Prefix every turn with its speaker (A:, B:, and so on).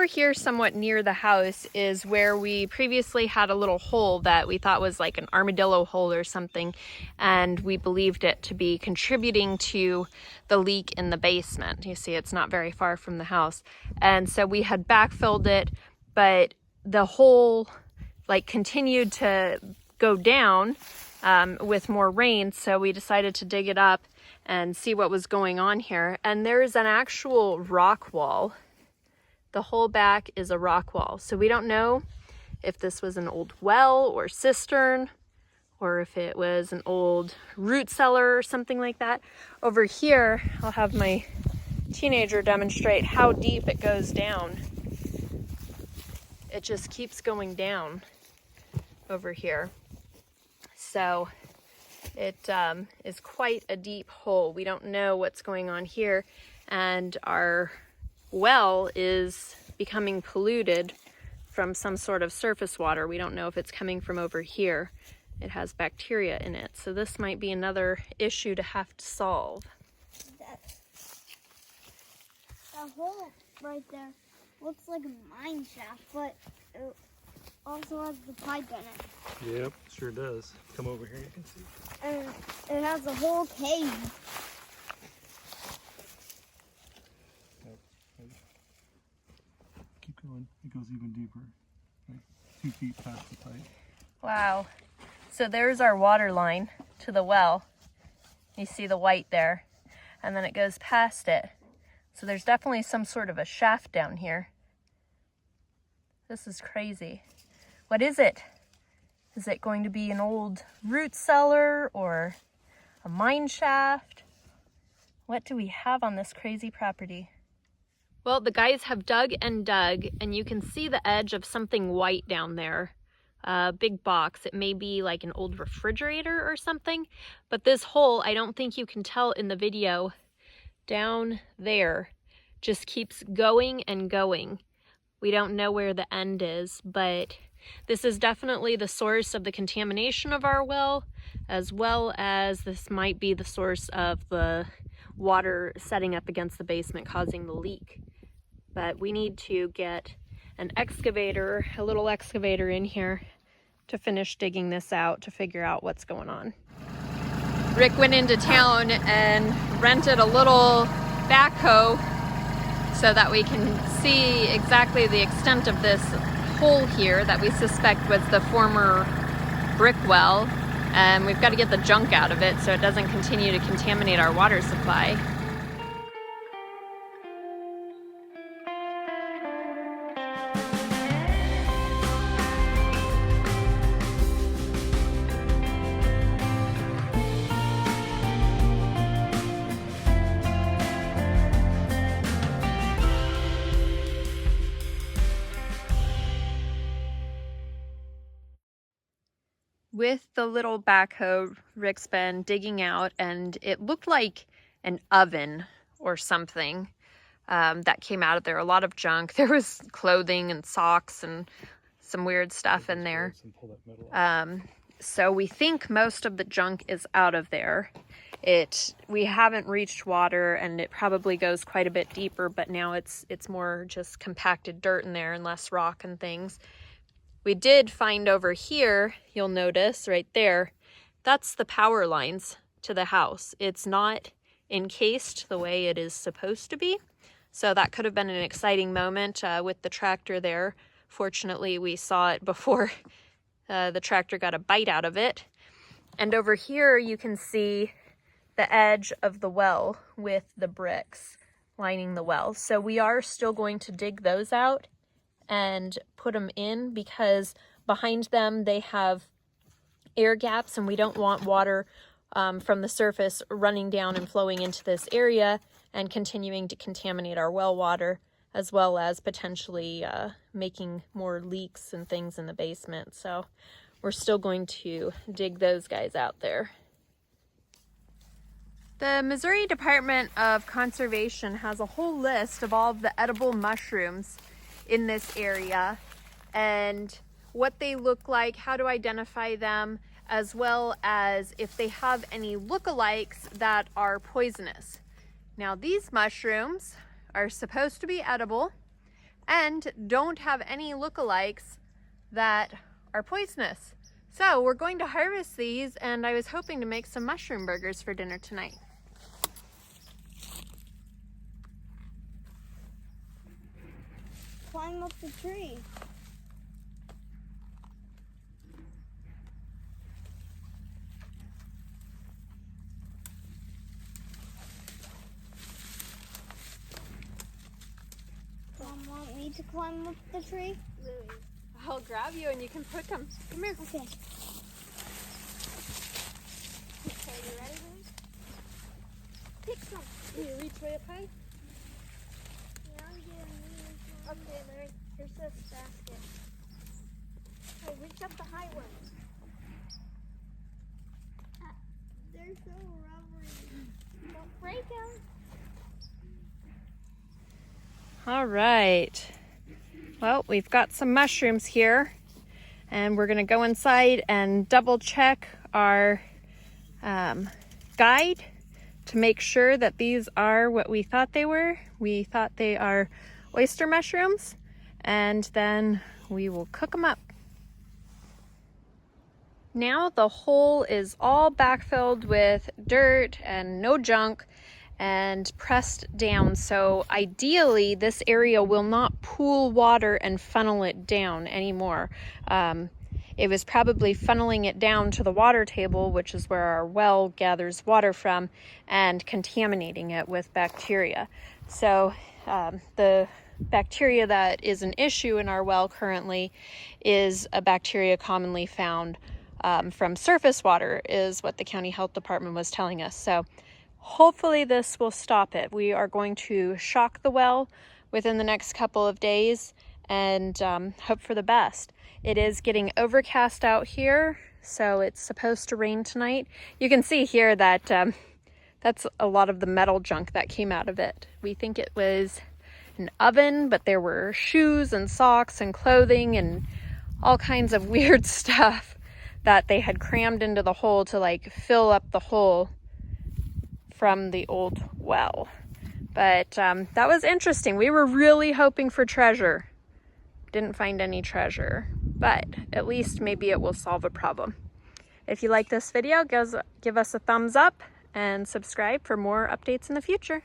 A: here somewhat near the house is where we previously had a little hole that we thought was like an armadillo hole or something, and we believed it to be contributing to the leak in the basement. You see, it's not very far from the house. And so we had backfilled it, but the hole like continued to go down with more rain, so we decided to dig it up and see what was going on here. And there's an actual rock wall. The whole back is a rock wall. So we don't know if this was an old well or cistern, or if it was an old root cellar or something like that. Over here, I'll have my teenager demonstrate how deep it goes down. It just keeps going down over here. So it is quite a deep hole. We don't know what's going on here, and our well is becoming polluted from some sort of surface water. We don't know if it's coming from over here. It has bacteria in it, so this might be another issue to have to solve.
B: That hole right there looks like a mine shaft, but it also has the pipe in it.
C: Yep, sure does. Come over here, you can see.
B: And it has a whole cave.
C: Keep going. It goes even deeper, like 2 feet past the pipe.
A: Wow. So there's our water line to the well. You see the white there, and then it goes past it. So there's definitely some sort of a shaft down here. This is crazy. What is it? Is it going to be an old root cellar or a mine shaft? What do we have on this crazy property? Well, the guys have dug, and you can see the edge of something white down there. A big box. It may be like an old refrigerator or something, but this hole, I don't think you can tell in the video, down there just keeps going and going. We don't know where the end is, but this is definitely the source of the contamination of our well, as well as this might be the source of the water setting up against the basement causing the leak. But we need to get an excavator, a little excavator in here to finish digging this out to figure out what's going on. Rick went into town and rented a little backhoe so that we can see exactly the extent of this hole here that we suspect was the former brick well. And we've got to get the junk out of it so it doesn't continue to contaminate our water supply. With the little backhoe, Rick's been digging out, and it looked like an oven or something that came out of there. A lot of junk. There was clothing and socks and some weird stuff in there. So we think most of the junk is out of there. We haven't reached water, and it probably goes quite a bit deeper, but now it's more just compacted dirt in there and less rock and things. We did find over here, you'll notice right there, that's the power lines to the house. It's not encased the way it is supposed to be. So that could have been an exciting moment with the tractor there. Fortunately, we saw it before the tractor got a bite out of it. And over here, you can see the edge of the well with the bricks lining the well. So we are still going to dig those out and put them in, because behind them they have air gaps, and we don't want water from the surface running down and flowing into this area and continuing to contaminate our well water, as well as potentially making more leaks and things in the basement. So we're still going to dig those guys out there. The Missouri Department of Conservation has a whole list of all of the edible mushrooms in this area and what they look like, how to identify them, as well as if they have any lookalikes that are poisonous. Now, these mushrooms are supposed to be edible. and don't have any lookalikes that are poisonous. So we're going to harvest these, and I was hoping to make some mushroom burgers for dinner tonight.
B: Climb up the tree. Mom, want me to climb up the tree?
A: I'll grab you and you can pick them. Come here.
B: Okay.
A: Okay, you ready, Lily?
B: Pick some.
A: Can you reach way up high?
B: Okay, Larry, here's this basket. Hey, reach up the high one. They're so rubbery. Don't break them.
A: All right. Well, we've got some mushrooms here, and we're gonna go inside and double check our guide to make sure that these are what we thought they were. We thought they are oyster mushrooms, and then we will cook them up. Now the hole is all backfilled with dirt and no junk and pressed down. So ideally this area will not pool water and funnel it down anymore. It was probably funneling it down to the water table, which is where our well gathers water from, and contaminating it with bacteria. So the bacteria that is an issue in our well currently is a bacteria commonly found from surface water, is what the county health department was telling us. So hopefully this will stop it. We are going to shock the well within the next couple of days and hope for the best. It is getting overcast out here, so it's supposed to rain tonight. You can see here that that's a lot of the metal junk that came out of it. We think it was an oven, but there were shoes and socks and clothing and all kinds of weird stuff that they had crammed into the hole to like fill up the hole from the old well. But that was interesting. We were really hoping for treasure. Didn't find any treasure, but at least maybe it will solve a problem. If you like this video, give us a thumbs up and subscribe for more updates in the future.